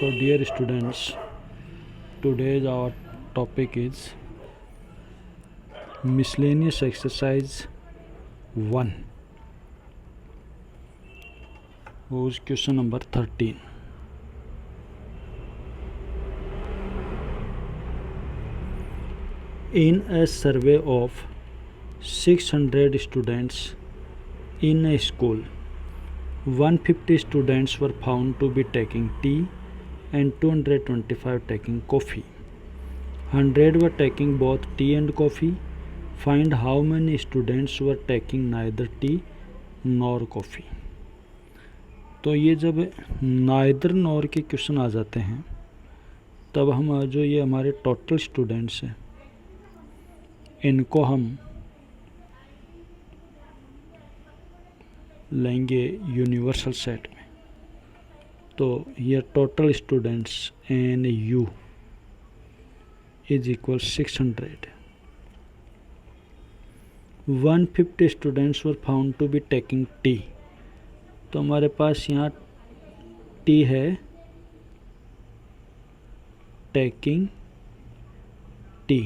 So dear students, today's our topic is miscellaneous exercise 1, whose question number 13. In a survey of 600 students in a school, 150 students were found to be taking tea and 225 taking coffee. 100 were taking both tea and coffee. Find how many students were taking neither tea nor coffee. तो ये जब neither nor के question आ जाते हैं तब हम जो ये हमारे टोटल स्टूडेंट्स हैं इनको हम लेंगे यूनिवर्सल सेट में। तो ये total students N U is equal 600। 150 students were found to be taking tea. तो हमारे पास यहाँ टी है, टेकिंग टी।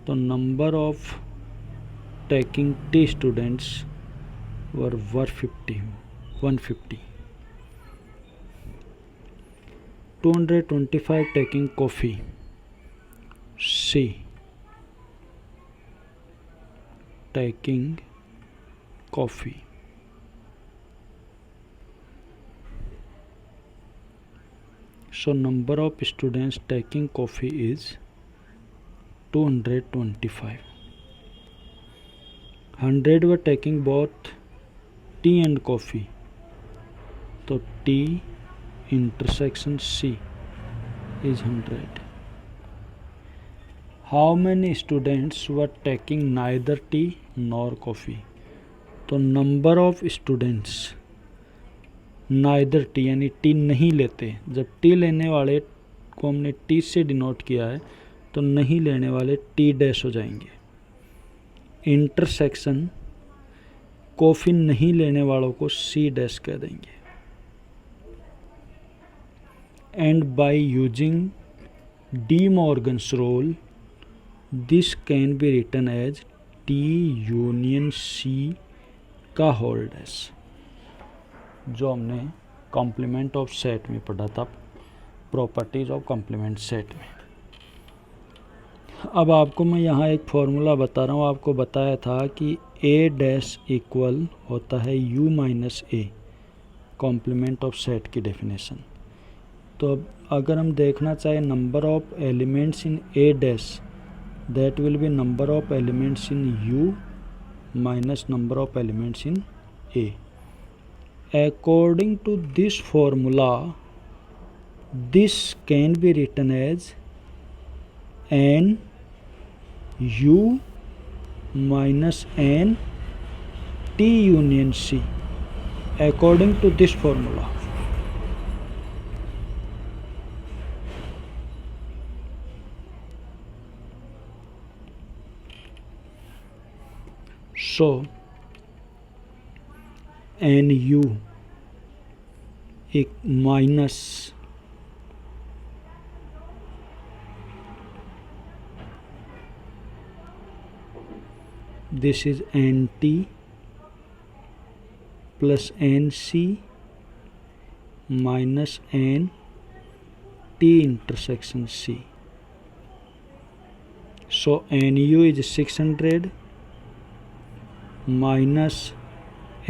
तो number of taking tea students were 150. 225 taking coffee. C. Taking coffee. So number of students taking coffee is 225. 100 were taking both tea and coffee. So T intersection C is 100. How many students were taking neither tea nor coffee? तो number of students neither tea यानी T नहीं लेते। जब T लेने वाले को हमने T से डिनोट किया है तो नहीं लेने वाले टी डैश हो जाएंगे। इंटरसेक्शन कॉफ़ी नहीं लेने वालों को सी डैश कह देंगे। And by using De Morgan's rule this can be written as T union C का होल डैश, जो हमने कॉम्प्लीमेंट ऑफ सेट में पढ़ा था, प्रॉपर्टीज ऑफ कॉम्प्लीमेंट सेट में। अब आपको मैं यहाँ एक फॉर्मूला बता रहा हूँ। आपको बताया था कि ए डैश इक्वल होता है U minus A, complement of set की डेफिनेशन। तो अब अगर हम देखना चाहें number of elements in A dash, that will be number of elements in U minus number of elements in A. According to this formula this can be written as N U minus N T union C according to this formula. So NU minus this is NT plus NC minus NT intersection C. So NU is 600 minus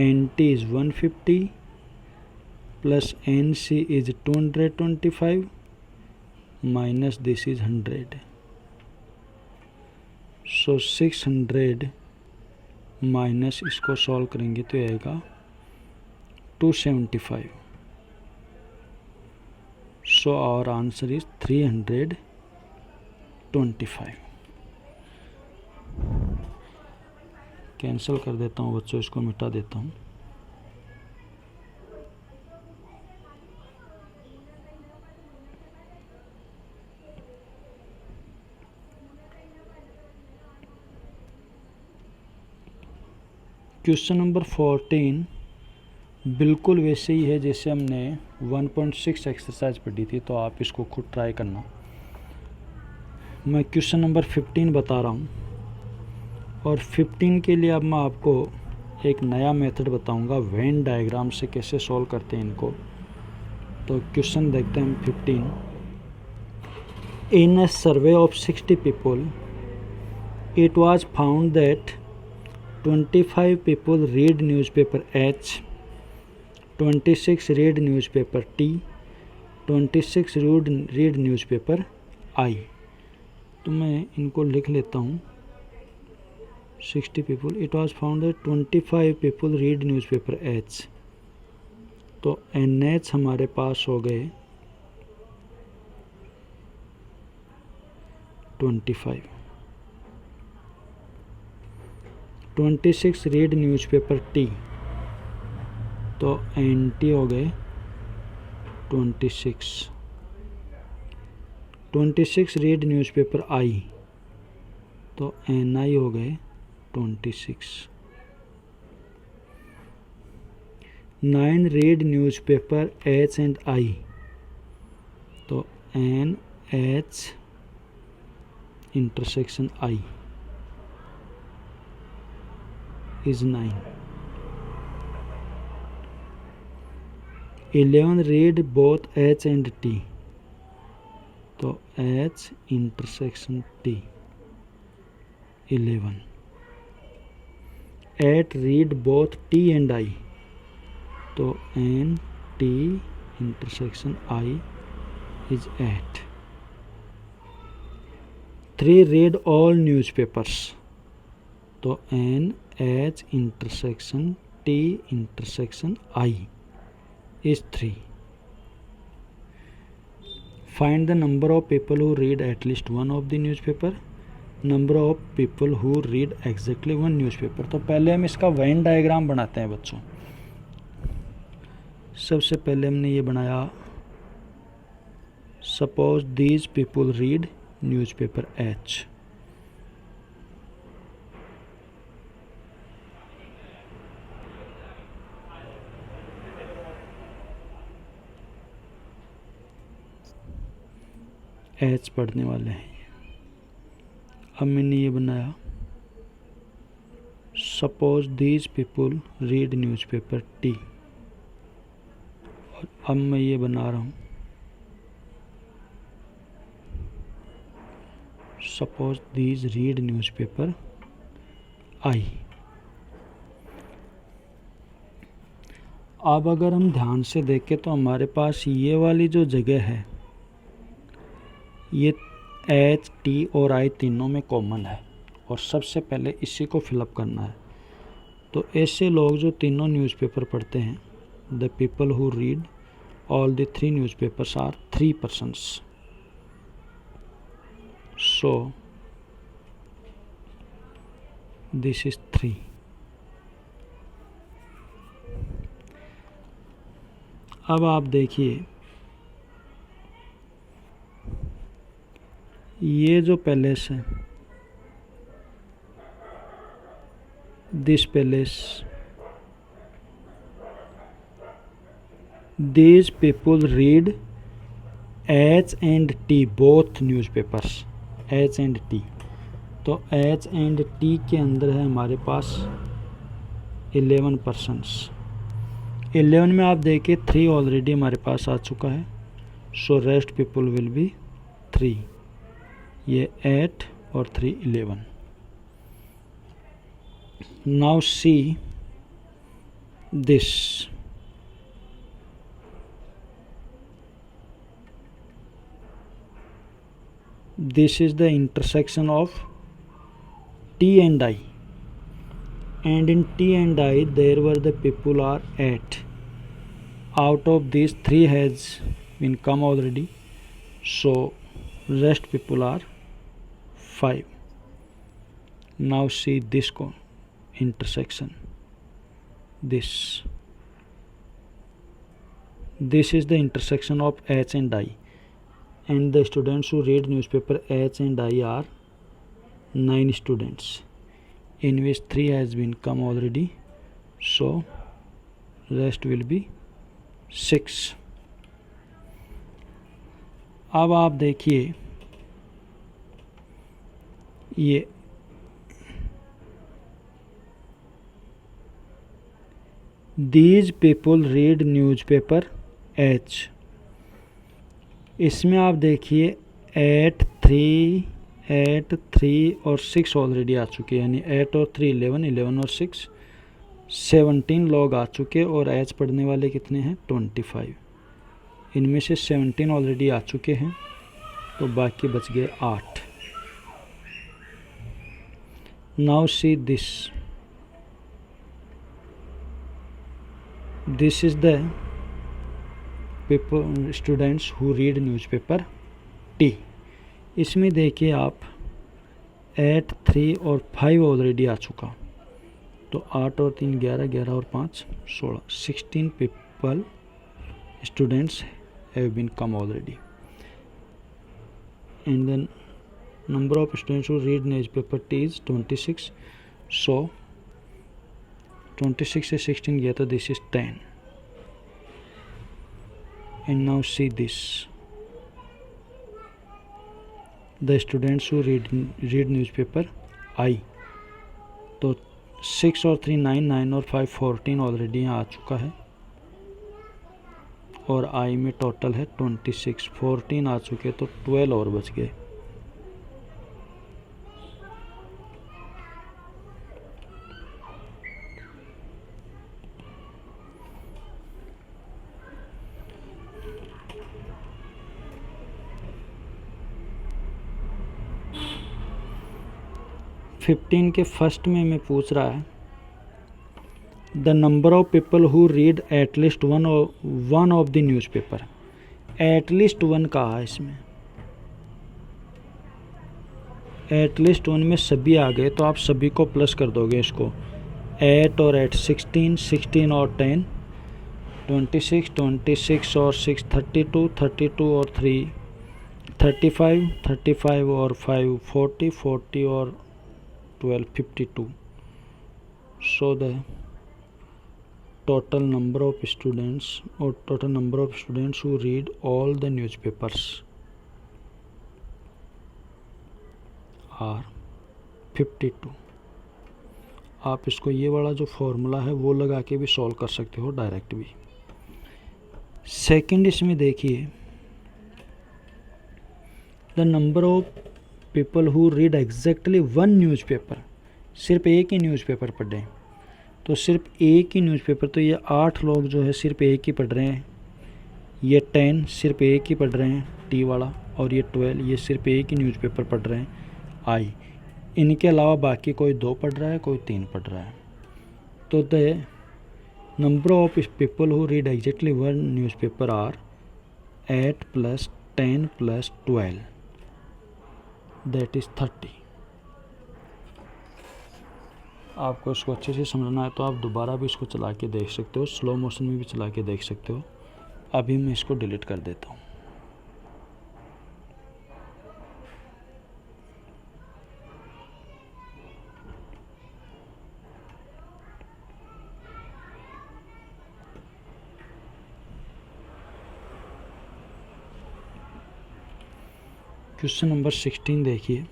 NT is 150 plus NC is 225 minus this is 100. So 600 minus इसको solve करेंगे तो आएगा 275। So our answer is 325। Cancel कर देता हूँ बच्चों, इसको मिटा देता हूँ। Question number 14. बिल्कुल वैसे ही है जैसे हमने 1.6 एक्सरसाइज पढ़ी थी, तो आप इसको खुद ट्राई करना। मैं क्वेश्चन नंबर 15 बता रहा हूँ, और 15 के लिए अब मैं आपको एक नया मेथड बताऊंगा वेन डायग्राम से कैसे सॉल्व करते हैं इनको। तो क्वेश्चन देखते हैं हम 15। In a survey of 60 people it was found that 25 people read newspaper H, 26 read newspaper T, 26 read newspaper I। तो मैं इनको लिख लेता हूँ। 60 people, it was found that 25 people read newspaper H, तो NH हमारे पास हो गए 25। 26 रीड न्यूज़पेपर टी, तो NT हो गए 26। 26 रीड न्यूज़पेपर आई, तो NI हो गए 26। 9 read newspaper H and I, तो NH intersection I is 9। 11 read both H and T, तो H intersection T 11। 8 read both T and I, तो N T intersection I is 8। 3 read all newspapers, तो N H intersection T intersection I is 3। Find the number of people who read at least one of the newspaper, number of people who read exactly one newspaper। तो पहले हम इसका Venn diagram बनाते हैं बच्चों। सबसे पहले हमने ये बनाया, suppose these people read newspaper H। H पढ़ने वाले हैं। अब मैंने ये बनाया, suppose these people read newspaper T। और अब मैं ये बना रहा हूँ, suppose these read newspaper I। अब अगर हम ध्यान से देखें तो हमारे पास ये वाली जो जगह है, ये H, T और I तीनों में कॉमन है, और सबसे पहले इसी को फिलअप करना है। तो ऐसे लोग जो तीनों न्यूज़पेपर पढ़ते हैं, the people who read all the 3 newspapers are 3 persons। So this is 3। अब आप देखिए, ये जो पैलेस है, this place, these people read H and T both newspapers, H and T। तो H and T के अंदर है हमारे पास 11 persons। 11 में आप देखिए 3 ऑलरेडी हमारे पास आ चुका है, so rest people will be 3। ये 8 और 3 11। Now see this, this is the intersection of T and I, and in T and I there were the people are 8। out of these 3 has been come already, so rest people are 5। now see this intersection, this is the intersection of H and I, and the students who read newspaper H and I are 9 students, in which 3 has been come already, so rest will be 6. अब आप देखिए ये These people read newspaper H. इसमें आप देखिए 8, 3 और 6 already आ चुके हैं, यानी 8 और 3 11, 11 और 6 17 लोग आ चुके और एच पढ़ने वाले कितने हैं 25। इनमें से 17 ऑलरेडी आ चुके हैं तो बाकी बच गए 8। Now see this is the paper students who read newspaper T. इसमें देखिए आप 8, 3 और 5 ऑलरेडी आ चुका, तो 8 और 3 11, 11 और 5 16, 16 people students have been come already, and then number of students who read newspaper T is 26. So 26 से 16 गया तो this is 10. And now see this, the students who read newspaper I, तो 6 और 3 9, 9 और 5 14 ऑलरेडी यहाँ आ चुका है और I में टोटल है 26, 14 आ चुके तो 12 और बच गए। फिफ्टीन के फर्स्ट में मैं पूछ रहा है the number of people who read at least one of the newspaper. At least one कहा है इसमें, एटलीस्ट वन में सभी आ गए तो आप सभी को प्लस कर दोगे इसको, 8 और 8 16, 16 और 10 26, 26 और 6 32, 32 और 3 35, 35 और 5 40, 40 और 12 52. So the total number of students who read all the newspapers are 52. आप इसको ये वाला जो फॉर्मूला है वो लगा के भी सॉल्व कर सकते हो डायरेक्ट भी। सेकंड इसमें देखिए the number of people who read exactly one newspaper, सिर्फ एक ही न्यूज़पेपर पढ़ हैं, तो सिर्फ एक ही न्यूज़पेपर, तो ये 8 लोग जो है सिर्फ एक ही पढ़ रहे हैं, ये 10 सिर्फ एक ही पढ़ रहे हैं टी वाला, और ये 12 ये सिर्फ एक ही न्यूज़पेपर पढ़ रहे हैं आई। इनके अलावा बाकी कोई 2 पढ़ रहा है, कोई 3 पढ़ रहा है। तो the number of people who read exactly one newspaper are 8 + 10 + 12, that is 30। आपको इसको अच्छे से समझना है तो आप दोबारा भी इसको चला के देख सकते हो, स्लो मोशन में भी चला के देख सकते हो। अभी मैं इसको डिलीट कर देता हूँ। क्वेश्चन नंबर 16 देखिए,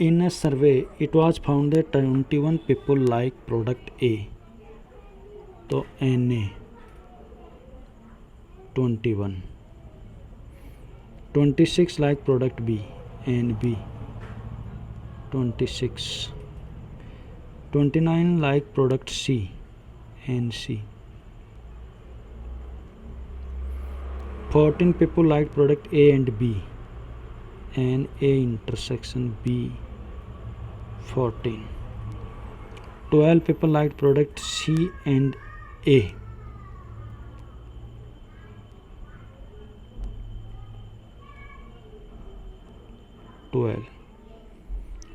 in a survey it was found that 21 people like product A, तो NA 21, 26 like product B, NB 26, 29 like product C, NC, 14 people like product A and B, and A intersection B 14, 12 people liked product C and A, 12,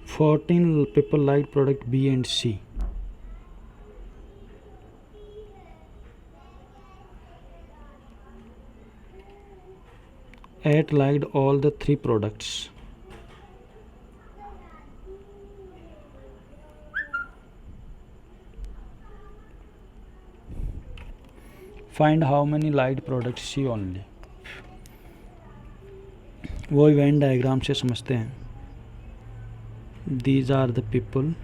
14 people liked product B and C, 8 liked all the 3 products, find how many light products C only. वो Venn diagram से समझते हैं। These are the people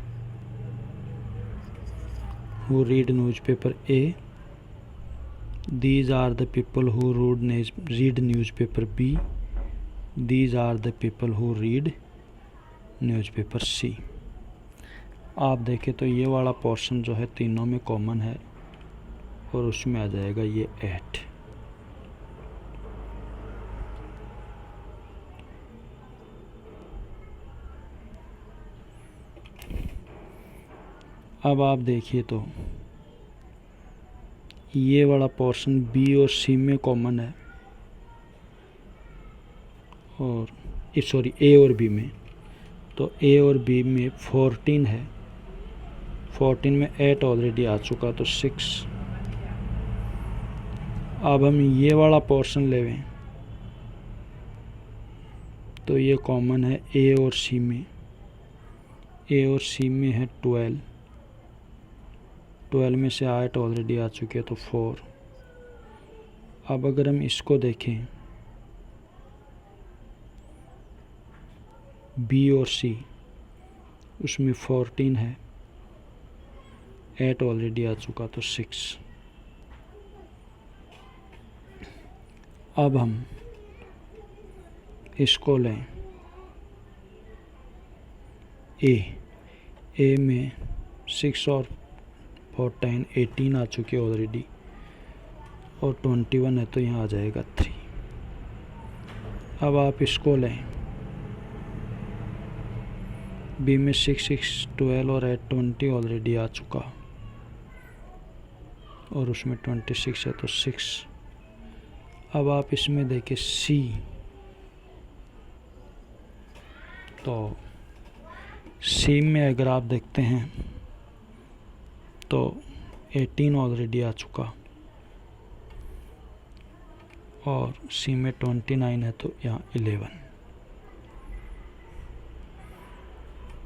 who read newspaper A. These are the people who read newspaper B. These are the people who read newspaper C. आप देखें तो ये वाला portion जो है तीनों में कॉमन है और उसमें आ जाएगा ये 8। अब आप देखिए तो ये वाला पोर्शन बी और सी में कॉमन है और सॉरी ए और बी में, तो ए और बी में 14 है, 14 में 8 ऑलरेडी आ चुका तो 6। अब हम ये वाला पोर्शन लेवें तो ये कॉमन है ए और सी में, ए और सी में है 12, 12 में से 8 ऑलरेडी आ चुके हैं तो 4। अब अगर हम इसको देखें बी और सी, उसमें 14 है, 8 ऑलरेडी आ चुका तो 6। अब हम इसको लें ए में 6 और 14 18 आ चुके ऑलरेडी और 21 है तो यहाँ आ जाएगा 3। अब आप इसको लें बी में 6 6 12 और 8 20 ऑलरेडी आ चुका और उसमें 26 है तो 6। अब आप इसमें देखें सी, तो सी में अगर आप देखते हैं तो 18 ऑलरेडी आ चुका और सी में 29 है तो यहाँ 11।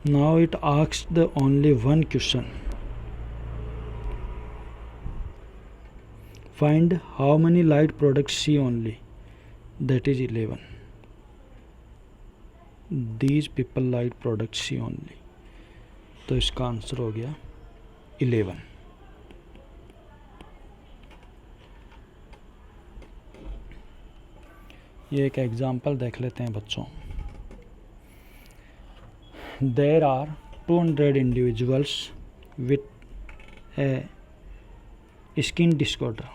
Now it asks the only one question, find how many light products C only, that is 11। These people light products C only, तो इसका आंसर हो गया 11। ये एक एग्जाम्पल देख लेते हैं बच्चों। There are 200 individuals with a skin disorder,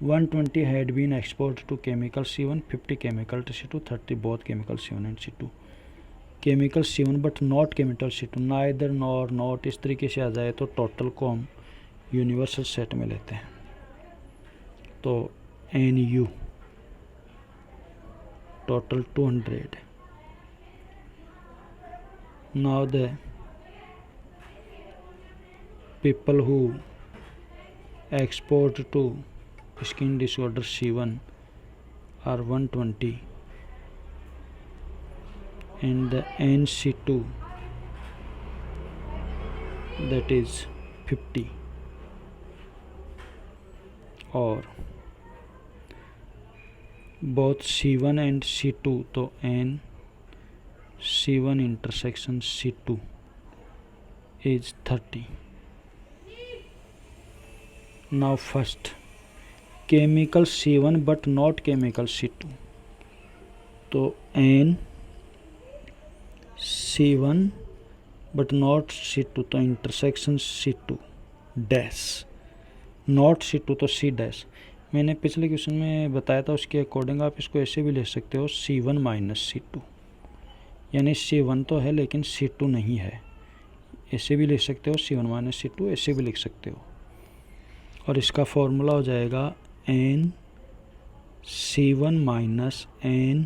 120 had been exposed to chemical C1, 50 chemical C2, 30 both chemical C1 and C2, chemical C1 but not chemical C2, neither nor not, इस तरीके से आ जाए तो टोटल को हम यूनिवर्सल सेट में लेते हैं। तो NU total 200। now the people who exposed to skin disorder C1 are 120 and the NC2 that is 50, और both C1 and C2 तो N C1 intersection C2 is 30। now first chemical C1 but not chemical C2, तो N C1 but not C2 तो intersection C2 dash, not C2 तो C dash. मैंने पिछले question में बताया था उसके अकॉर्डिंग आप इसको ऐसे भी ले सकते हो C1 माइनस C2, यानी C1 तो है लेकिन C2 नहीं है, ऐसे भी लिख सकते हो C1 माइनस C2, ऐसे भी लिख सकते हो। और इसका फॉर्मूला हो जाएगा N C1 minus N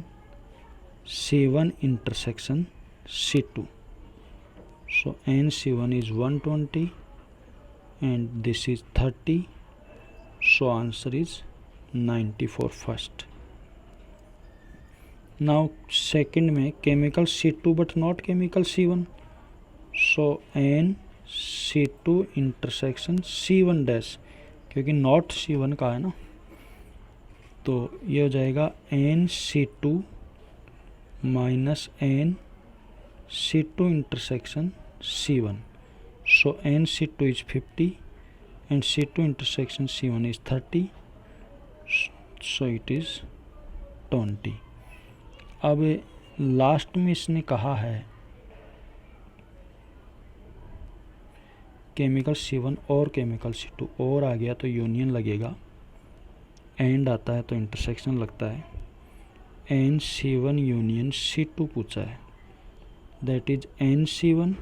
C1 intersection C2, so N C1 is 120 and this is 30, so answer is 94 first। now second में chemical C2 but not chemical C1, so N C2 intersection C1 dash, क्योंकि not C1 का है ना, तो ये हो जाएगा NC2 minus NC2 intersection C1. So NC2 is 50 and C2 intersection C1 is 30, so it is 20. अब लास्ट में इसने कहा है केमिकल C1 और केमिकल C2, और आ गया तो यूनियन लगेगा, एंड आता है तो इंटरसेक्शन लगता है. NC1 यूनियन C2 पूछा है, that is NC1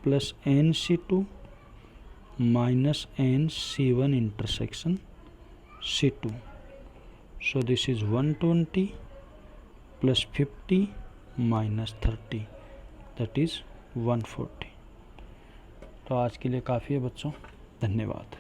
plus NC2 minus NC1 intersection C2. So this is 120 plus 50 minus 30, that is 140. तो आज के लिए काफ़ी है बच्चों, धन्यवाद.